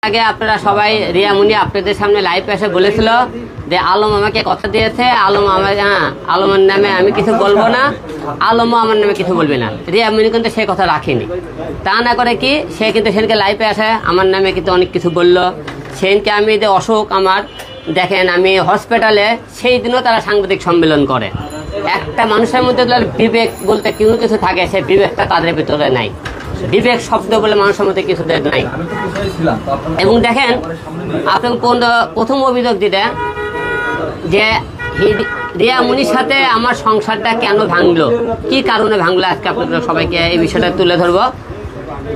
আগে আপনারা সবাই রিয়া মুনি আপনাদের সামনে লাইভ এসে বলেছিল যে আলম আমাকে কথা দিয়েছে, আলম আলমের নামে আমি কিছু বলবো না, আলমও আমার নামে কিছু বলবে না। রিয়া মুনি কিন্তু সে কথা রাখেনি। তা না করে কি সে কিন্তু সেদিনকে লাইভে আসে আমার নামে কিন্তু অনেক কিছু বললো। সেদিনকে আমি যে অসুখ আমার দেখেন, আমি হসপিটালে, সেই দিনও তারা সাংবাদিক সম্মেলন করে। একটা মানুষের মধ্যে বিবেক বলতে কোনো কিছু থাকে, সেই বিবেকটা তাদের ভিতরে নাই। বিবেক শব্দ বলে মানুষের মধ্যে কিছু নাই। এবং দেখেন আপনি প্রথম অভিযোগ দিতে যে রিয়া মুনির সাথে আমার সংসারটা কেন ভাঙলো, কি কারণে ভাঙলো, আজকে আপনাদের সবাইকে এই বিষয়টা তুলে ধরবো।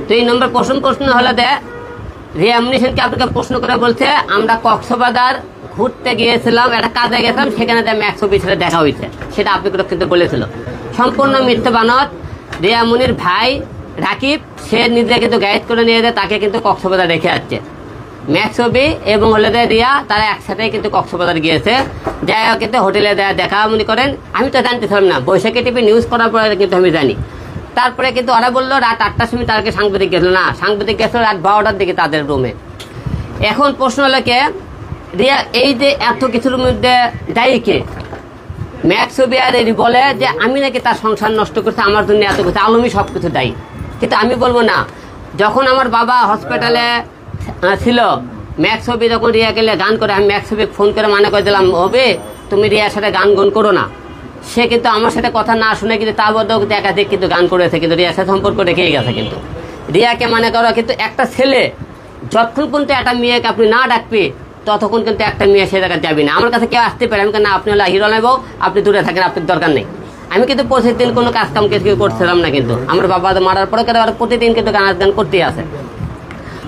2 নম্বর প্রশ্ন হলো যে রিয়া মুনি সেদিনকে আপনাকে প্রশ্ন করে বলছে আমরা কক্সবাজার ঘুরতে গিয়েছিলাম, একটা কাজে গেছিলাম, সেখানে ম্যাক্স অফিসে দেখা হয়েছে, সেটা আপনি কিন্তু বলেছিল। সম্পূর্ণ মিথ্যে বানত। রিয়া মুনির ভাই রাকিব সে নিজে কিন্তু গাইড করে নিয়ে যায়, তাকে কিন্তু কক্সবাজার রেখে আসছে। ম্যাক্সবি এবং হলে রিয়া তারা একসাথে কিন্তু কক্সবাজার গিয়েছে, যাই হোক কিন্তু হোটেলে দেখা মনে করেন। আমি তো জানতেছিলাম না, বৈশাখী টিভি নিউজ করার পরে কিন্তু আমি জানি। তারপরে কিন্তু ওরা বললো রাত 8টার সময় তাদেরকে সাংবাদিক গেছিল না, সাংবাদিক গেছিল রাত 12টার দিকে তাদের রুমে। এখন প্রশ্ন হলো কে রিয়া এই যে এত কিছুর মধ্যে দায়ী কে? ম্যাক্সবি আর বলে যে আমি নাকি তার সংসার নষ্ট করছে, আমার জন্য এত কিছু, আলমই সব কিছু দায়ী। কিন্তু আমি বলবো না, যখন আমার বাবা হসপিটালে ছিল, ম্যাক্সবি যখন রিয়া গেলে গান করে, আমি ম্যাক্সবি ফোন করে মানা করে দিলাম, হবে তুমি রিয়ার সাথে গান করো না। সে কিন্তু আমার সাথে কথা না শুনে কিন্তু তা বলতেও একাধিক কিন্তু গান করেছে, কিন্তু রিয়ার সাথে সম্পর্ক রেখেই গেছে। কিন্তু রিয়াকে মানে করো, কিন্তু একটা ছেলে যতক্ষণ পর্যন্ত একটা মেয়েকে আপনি না ডাকবে ততক্ষণ কিন্তু একটা মেয়ে সে জায়গায় যাবি না। আমার কাছে কেউ আসতে পারে, আমি না আপনি হলো হিরো নেব, আপনি দূরে থাকেন, আপনার দরকার নেই। আমি কিন্তু প্রতিদিন কোনো কাজ কাম কিছু করছিলাম না, কিন্তু আমার বাবা মারার পরে প্রতিদিন কিন্তু গান করতেই আছে।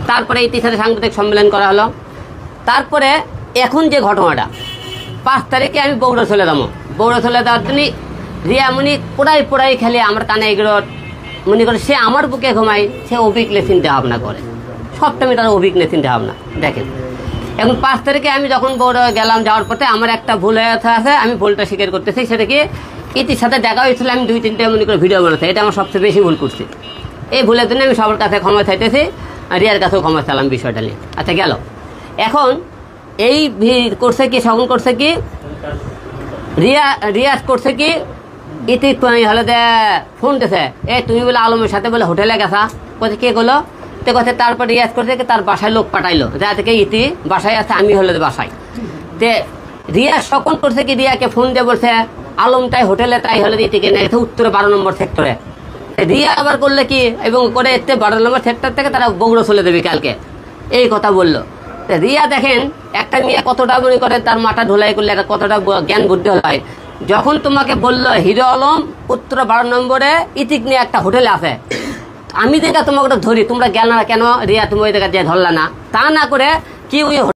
তারপরে ইতির সাথে সাংবাদিক সম্মেলন করা হলো। তারপরে এখন যে ঘটনাটা, 5 তারিখে আমি বগুড়া চলে যাবো। বগুড়া চলে যাওয়ার জন্য রিয়া মুনি পোড়াই খেলে আমার কানে এগুলো মনে করে, সে আমার বুকে ঘুমায়, সে অভিজ্ঞ চিন্তা ভাবনা করে, সবটাই তার অভিজ্ঞ চিন্তা ভাবনা। দেখেন এখন 5 তারিখে আমি যখন বগুড়া গেলাম, যাওয়ার পথে আমার একটা ভুল হয়ে আছে, আমি ভুলটা স্বীকার করতেছি। সেটা কি ইতির সাথে দেখা হয়েছিল, আমি 2-3টে মনে করে ভিডিও বানাতে, এটা আমার সবচেয়ে বেশি ভুল করছি। এই ভুলের জন্য আমি সবার কাছে ক্ষমা চাইতেছি, রিয়ার কাছেও ক্ষমা চাইলাম বিষয়টা নিয়ে। আচ্ছা গেল, এখন এই করছে কি, সগন করছে কি, রিয়াজ করছে কি, ইতি হলে যে ফোন দিয়েছে, তুমি বলে আলমের সাথে বলে হোটেলে গেছা, কোথায় কে গেলো তো কথা। তারপর রিয়াজ করছে কি তার বাসায় লোক পাঠাইলো, যা থেকে ইতি বাসায় আছে, আমি হলে বাসায়। তে রিয়াজ সকল করছে কি, রিয়াকে ফোন দিয়ে বলছে আলম তাই হোটেলে, তাই হলে ইতিকে নিয়ে গেছে উত্তরে 12 নম্বর সেক্টরে। রিয়া আবার করলে কি, এবং করে এতে 12 নম্বর সেক্টর থেকে তারা বগুড়া চলে দেবে কালকে, এই কথা বললো। রিয়া দেখেন একটা মেয়ে কতটা মনে করে তার মাথা ঢোলাই করলে কতটা জ্ঞান বুদ্ধি হয়। যখন তোমাকে বললো হিরো আলম উত্তর 12 নম্বরে ইতিক নিয়ে একটা হোটেলে আছে, আমি যেটা তোমাকে ধরি, তোমরা গেল না কেন রিয়া, তুমি ওই জায়গায় ধরলা না? তা না করে কি ওই